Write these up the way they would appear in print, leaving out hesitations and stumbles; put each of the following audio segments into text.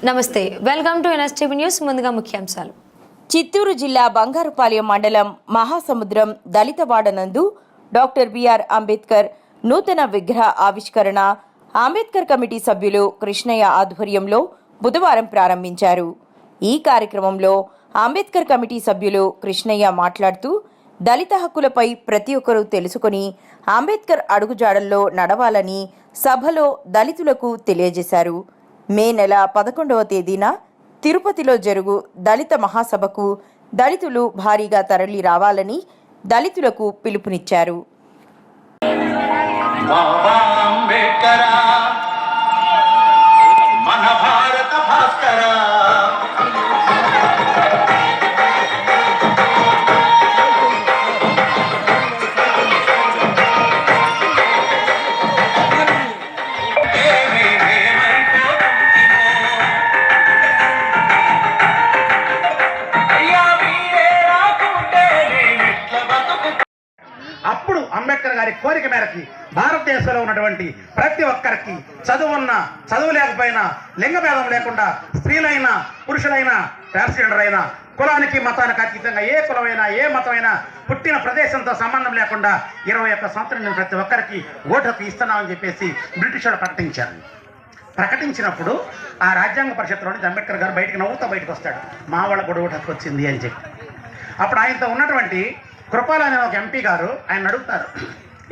నమస్తే, welcome to NSTV news. ముందుగా ముఖ్యాంశాలు. చిత్తూరు జిల్లా బంగారుపాలెం మండలం మహాసముద్రం దళితవాడ నందు డాక్టర్ బిఆర్ అంబేద్కర్ నూతన విగ్రహ ఆవిష్కరణ అంబేద్కర్ కమిటీ సభ్యులు కృష్ణయ్య ఆధ్వర్యంలో బుధవారం ప్రారంభించారు. ఈ కార్యక్రమంలో అంబేద్కర్ కమిటీ సభ్యులు కృష్ణయ్య మాట్లాడుతూ దళిత హక్కులపై ప్రతి ఒక్కరూ తెలుసుకుని అంబేద్కర్ అడుగుజాడల్లో నడవాలని సభలో దళితులకు తెలియజేశారు. మే నెల 11వ తేదీన తిరుపతిలో జరుగు దళిత మహాసభకు దళితులు భారీగా తరలి రావాలని దళితులకు పిలుపునిచ్చారు. అప్పుడు అంబేద్కర్ గారి కోరిక మేరకి భారతదేశంలో ఉన్నటువంటి ప్రతి ఒక్కరికి చదువున్నా చదువు లేకపోయినా లింగభేదం లేకుండా స్త్రీలైనా పురుషులైనా ట్రాన్స్జెండర్ అయినా కులానికి మతానికి అతీతంగా ఏ కులమైనా ఏ మతమైనా పుట్టిన ప్రదేశంతో సంబంధం లేకుండా 21 సంవత్సరం నేను ప్రతి ఒక్కరికి ఓటు హక్కు ఇస్తున్నామని చెప్పేసి బ్రిటిష్ వాళ్ళు ప్రకటించారు. ప్రకటించినప్పుడు ఆ రాజ్యాంగ పరిషత్తులో నుంచి అంబేద్కర్ గారు బయటకు వస్తాడు. మా వాళ్ళకు కూడా ఓటు హక్కు వచ్చింది అని చెప్పి. అప్పుడు ఆయనతో ఉన్నటువంటి కృపాల అనే ఒక ఎంపీ గారు ఆయన అడుగుతారు,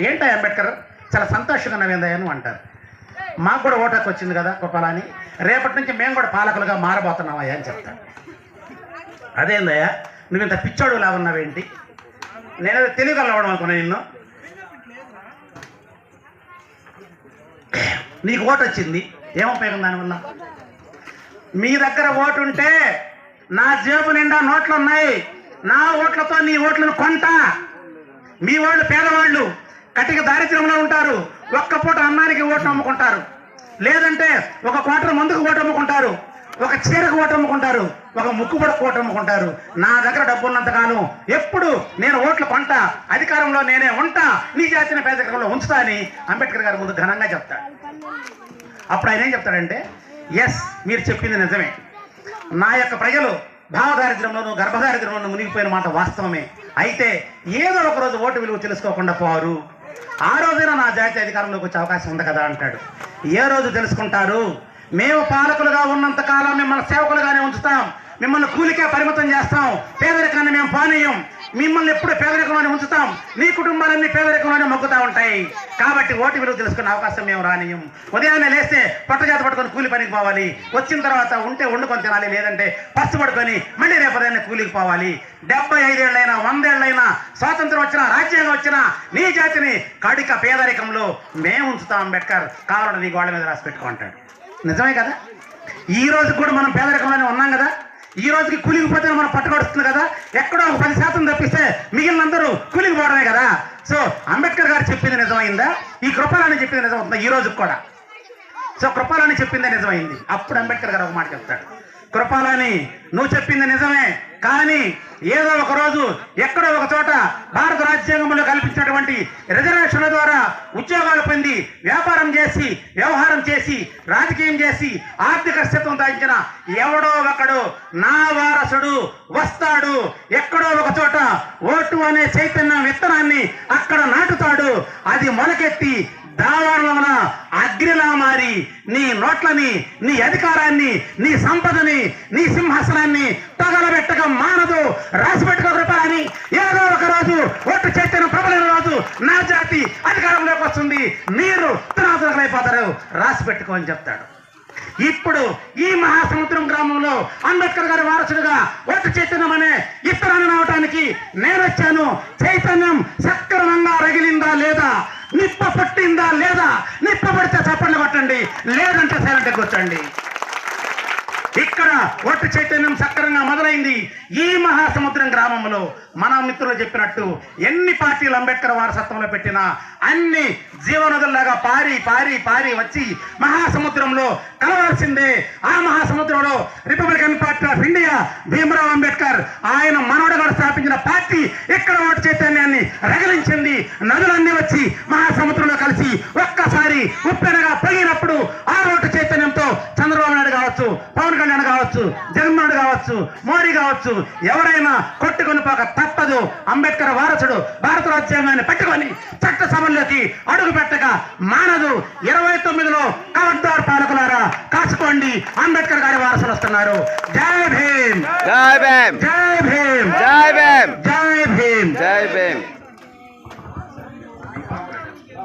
ఏంటో అంబేద్కర్ చాలా సంతోషంగా నవ్విందయ్యను అంటారు. మాకు కూడా ఓటు హక్కు వచ్చింది కదా కృపాల అని, రేపటి నుంచి మేము కూడా పాలకులుగా మారబోతున్నామయ్యా అని చెప్తాడు. అదేందయ్యా నువ్వు ఇంత పిచ్చోడు లాగా ఉన్నావేంటి, నేనేదో తెలియగలవడం అనుకున్నా నిన్ను, నీకు ఓటు వచ్చింది ఏముపయోగం దానివల్ల? మీ దగ్గర ఓటు ఉంటే నా జేబు నిండా నోట్లు ఉన్నాయి, నా ఓట్లతో నీ ఓట్లను కొంటా. మీ వాళ్ళు పేదవాళ్ళు కటిక దారిద్ర్యంలో ఉంటారు, ఒక్క పూట అన్నానికి ఓట్లు అమ్ముకుంటారు, లేదంటే ఒక క్వార్టర్ మందుకు ఓటు అమ్ముకుంటారు, ఒక చీరకు ఓటు అమ్ముకుంటారు, ఒక ముక్కుబడకు ఓటు అమ్ముకుంటారు. నా దగ్గర డబ్బు ఉన్నంతకాలం ఎప్పుడు నేను ఓట్లు కొంటా, అధికారంలో నేనే ఉంటా, నీ జాతిని పేదరికంలో ఉంచుతా అని అంబేద్కర్ గారి ముందు ఘనంగా చెప్తాడు. అప్పుడు ఆయన ఏం చెప్తాడంటే, ఎస్ మీరు చెప్పింది నిజమే, నా యొక్క ప్రజలు భావదారిద్ర్యంలోనూ గర్భదారిద్ర్యంలోనూ మునిగిపోయిన మాట వాస్తవమే. అయితే ఏదో ఒకరోజు ఓటు విలువ తెలుసుకోకుండా పోరు, ఆ రోజైనా నా జాతీయ అధికారంలోకి వచ్చే అవకాశం ఉంది కదా అంటాడు. ఏ రోజు తెలుసుకుంటారు? మేము పాలకులుగా ఉన్నంత కాలం మిమ్మల్ని సేవకులుగానే ఉంచుతాం, మిమ్మల్ని కూలికే పరిమితం చేస్తాం, పేదరికాన్ని మేము పానీయం, మిమ్మల్ని ఎప్పుడు పేదరికంలోనే ఉంచుతాం, నీ కుటుంబాలన్నీ పేదరికంలోనే మొగ్గుతూ ఉంటాయి. కాబట్టి ఓటు విలువ తెలుసుకునే అవకాశం మేము రానియం. ఉదయాన్నే లేస్తే పొట్టజాత పట్టుకొని కూలి పనికి పోవాలి, వచ్చిన తర్వాత ఉంటే వండుకొని తినాలి, లేదంటే పచ్చుపడుకొని మళ్ళీ రేపదాన్ని కూలికి పోవాలి. 75 ఏళ్ళైనా 100 ఏళ్ళైనా స్వాతంత్రం వచ్చినా రాజ్యాంగం వచ్చినా నీ జాతిని కడిక పేదరికంలో మేము ఉంచుతాం అంబేద్కర్, కావాలంటే నీ గోళ్ళ మీద రాసి పెట్టుకుంటాడు. నిజమే కదా? ఈ రోజు కూడా మనం పేదరికంలోనే ఉన్నాం కదా, ఈ రోజుకి కూలిగిపోతే మనం పట్టుకొస్తుంది కదా, ఎక్కడో 10% తప్పిస్తే మిగిలినందరూ కూలికి పోవడమే కదా. సో అంబేద్కర్ గారు చెప్పింది నిజమైందా? ఈ కృపాలని చెప్పింది నిజమవుతుందా ఈ రోజుకి కూడా? సో కృపాలని చెప్పిందే నిజమైంది. అప్పుడు అంబేద్కర్ గారు ఒక మాట చెప్తాడు, కృపాలని నువ్వు చెప్పింది నిజమే, కానీ ఏదో ఒక రోజు ఎక్కడో ఒక చోట భారత రాజ్యాంగంలో కల్పించినటువంటి రిజర్వేషన్ల ద్వారా ఉద్యోగాలు పొంది వ్యాపారం చేసి వ్యవహారం చేసి రాజకీయం చేసి ఆర్థిక స్థితం దాల్చిన ఎవడో ఒకడు నా వారసుడు వస్తాడు, ఎక్కడో ఒక చోట ఓటు అనే చైతన్యం విత్తనాన్ని అక్కడ నాటుతాడు, అది మొలకెత్తి దావాలన అగ్నిలా మారి నీ నోట్లని, నీ అధికారాన్ని, నీ సంపదని, నీ సింహాసనాన్ని తగలబెట్టక మానదు. రాసిపెట్టుకో కృపాలని, ఏదో ఒక రోజు ఓటు చైతన్యం ప్రబలిన రోజు నా జాతి అధికారంలోకి వస్తుంది, మీరు తునాతులైపోతారు, రాసి పెట్టుకో అని చెప్తాడు. ఇప్పుడు ఈ మహాసముద్రం గ్రామంలో అంబేద్కర్ గారి వారసుడుగా ఓటు చైతన్యం అనే ఇత్తనాన్ని నావటానికి నేను వచ్చాను. చైతన్యం సక్రమంగా రగిలిందా లేదా, నిప్ప పట్టిందా లేదా, నిప్ప పడితే చప్పట్లు కొట్టండి, లేదంటే సైలెంట్గా కూర్చోండి. ఇక్కడ ఓటు చైతన్యం సక్రంగా మొదలైంది ఈ మహాసముద్రం గ్రామంలో. మన మిత్రులు చెప్పినట్టు ఎన్ని పార్టీలు అంబేద్కర్ వారసత్వంలో పెట్టినా అన్ని జీవనదుల్లాగా పారి పారి పారి వచ్చి మహాసముద్రంలో కలవాల్సిందే. ఆ మహాసముద్రంలో Republican party of India Bhimarao Ambedkar ఆయన మనవడుగా స్థాపించిన పార్టీ ఇక్కడ ఓటు చైతన్యాన్ని రగిలించింది. నదులన్నీ వచ్చి మహాసముద్రంలో కలిసి ఒక్కసారి ఉప్పెనగా పొగినప్పుడు ఆ ఓటు చైతన్యంతో చంద్రబాబు నాయుడు కావచ్చు, పవన్ కళ్యాణ్ కావచ్చు, జగన్మోహన్ కావచ్చు, మోడీ కావచ్చు, ఎవరైనా కొట్టుకొని పోక తప్పదు. అంబేద్కర్ వారసుడు భారత రాజ్యాంగాన్ని పట్టుకొని చట్టసభల్లోకి అడుగు పెట్టక మానదు. 29లో కవర్దార్ పాలకులారా కాసుకోండి, అంబేద్కర్ గారి వారసులు వస్తున్నారు. జై భీమ్, జై భీమ్, జై భీమ్, జై భీమ్.